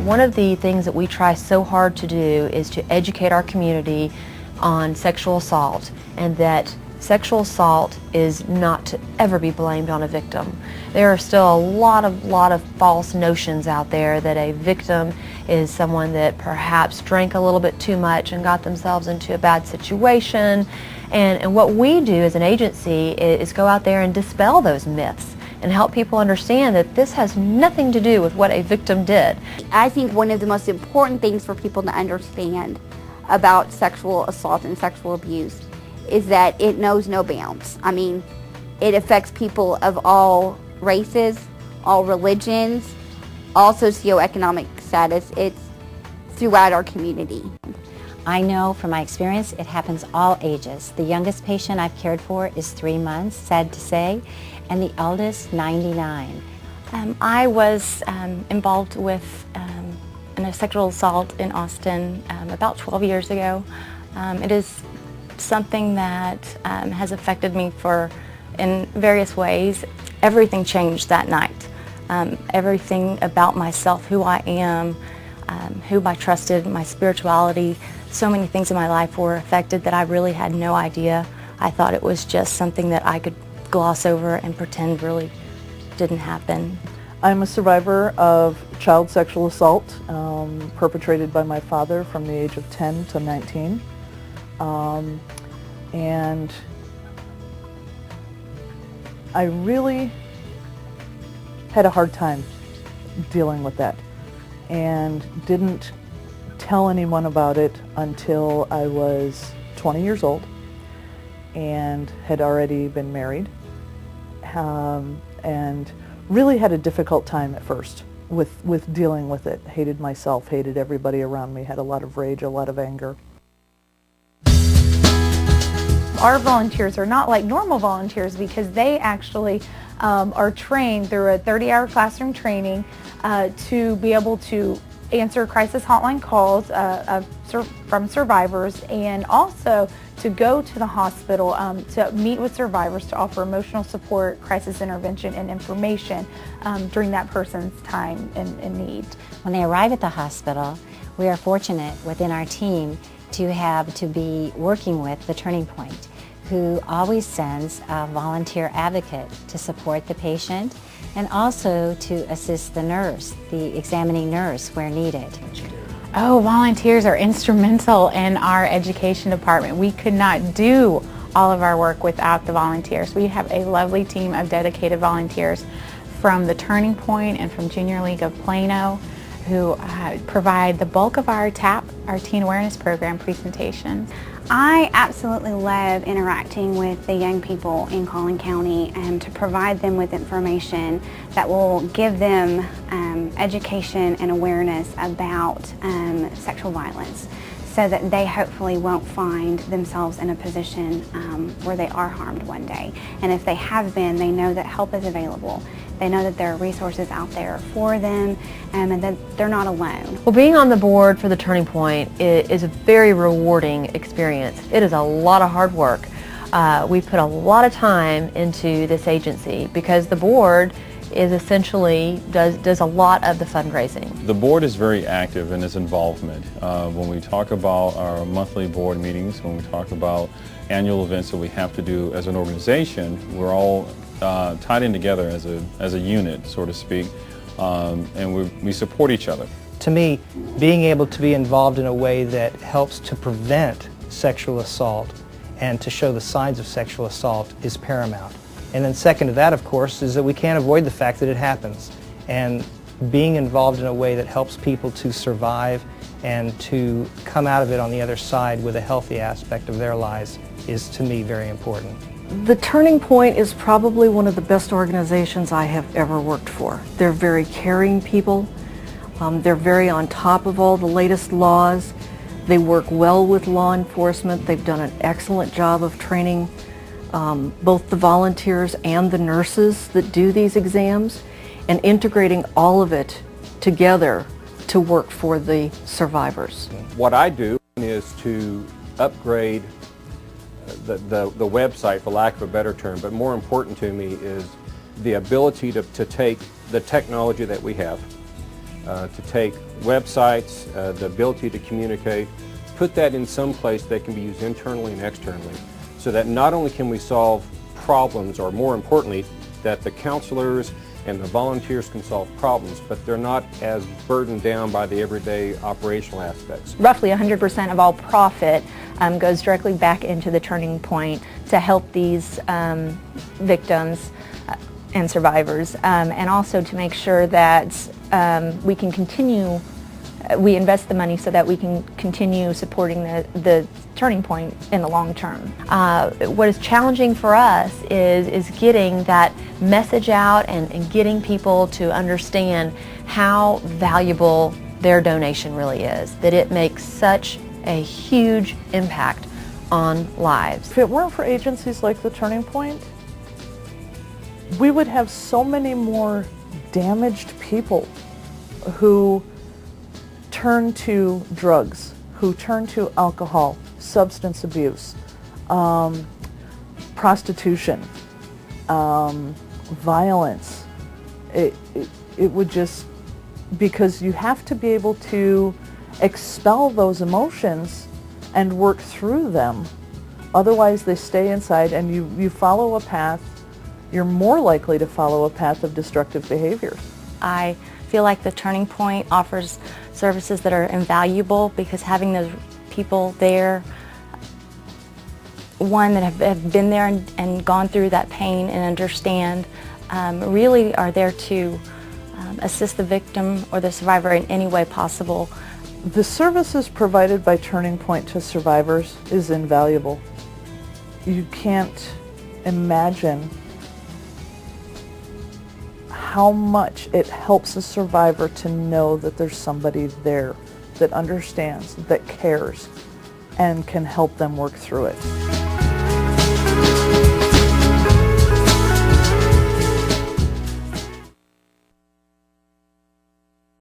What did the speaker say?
One of the things that we try so hard to do is to educate our community on sexual assault, and that sexual assault is not to ever be blamed on a victim. There are still a lot of false notions out there that a victim is someone that perhaps drank a little bit too much and got themselves into a bad situation. And what we do as an agency is go out there and dispel those myths and help people understand that this has nothing to do with what a victim did. I think one of the most important things for people to understand about sexual assault and sexual abuse is that it knows no bounds. I mean, it affects people of all races, all religions, all socioeconomic status. It's throughout our community. I know from my experience it happens all ages. The youngest patient I've cared for is 3 months, sad to say, and the eldest 99. I was involved with a sexual assault in Austin about 12 years ago. It is something that has affected me in various ways. Everything changed that night. Everything about myself, who I am, who I trusted, my spirituality, so many things in my life were affected that I really had no idea. I thought it was just something that I could gloss over and pretend really didn't happen. I'm a survivor of child sexual assault perpetrated by my father from the age of 10 to 19. And I really had a hard time dealing with that and didn't tell anyone about it until I was 20 years old and had already been married, and really had a difficult time at first with dealing with it. Hated myself, hated everybody around me, had a lot of rage, a lot of anger. Our volunteers are not like normal volunteers because they actually are trained through a 30-hour classroom training to be able to answer crisis hotline calls from survivors, and also to go to the hospital to meet with survivors to offer emotional support, crisis intervention, and information during that person's time in need. When they arrive at the hospital, we are fortunate within our team to be working with The Turning Point, who always sends a volunteer advocate to support the patient and also to assist the nurse, the examining nurse, where needed. Oh, volunteers are instrumental in our education department. We could not do all of our work without the volunteers. We have a lovely team of dedicated volunteers from The Turning Point and from Junior League of Plano, who provide the bulk of our TAP, our Teen Awareness Program presentation. I absolutely love interacting with the young people in Collin County and to provide them with information that will give them education and awareness about sexual violence, so that they hopefully won't find themselves in a position where they are harmed one day. And if they have been, they know that help is available. They know that there are resources out there for them, and that they're not alone. Well, being on the board for The Turning Point is a very rewarding experience. It is a lot of hard work. We put a lot of time into this agency because the board is essentially does a lot of the fundraising. The board is very active in its involvement. When we talk about our monthly board meetings, when we talk about annual events that we have to do as an organization, we're all tied in together as a unit, so to speak, and we support each other. To me, being able to be involved in a way that helps to prevent sexual assault and to show the signs of sexual assault is paramount. And then second to that, of course, is that we can't avoid the fact that it happens. And being involved in a way that helps people to survive and to come out of it on the other side with a healthy aspect of their lives is, to me, very important. The Turning Point is probably one of the best organizations I have ever worked for. They're very caring people. They're very on top of all the latest laws. They work well with law enforcement. They've done an excellent job of training both the volunteers and the nurses that do these exams, and integrating all of it together to work for the survivors. What I do is to upgrade the website, for lack of a better term, but more important to me is the ability to take the technology that we have to take websites, the ability to communicate, put that in some place that can be used internally and externally, so that not only can we solve problems, or more importantly, that the counselors and the volunteers can solve problems, but they're not as burdened down by the everyday operational aspects. Roughly 100% of all profit goes directly back into the Turning Point to help these victims and survivors, and also to make sure that we can continue, we invest the money so that we can continue supporting the Turning Point in the long term. What is challenging for us is getting that message out and getting people to understand how valuable their donation really is, that it makes such a huge impact on lives. If it weren't for agencies like the Turning Point, we would have so many more damaged people who turn to drugs, who turn to alcohol, substance abuse, prostitution, violence. It would just, because you have to be able to expel those emotions and work through them. Otherwise they stay inside, and you follow a path, you're more likely to follow a path of destructive behaviors. I feel like the Turning Point offers services that are invaluable because having those people there, one, that have been there and gone through that pain and understand, really are there to assist the victim or the survivor in any way possible. The services provided by Turning Point to survivors is invaluable. You can't imagine how much it helps a survivor to know that there's somebody there that understands, that cares, and can help them work through it.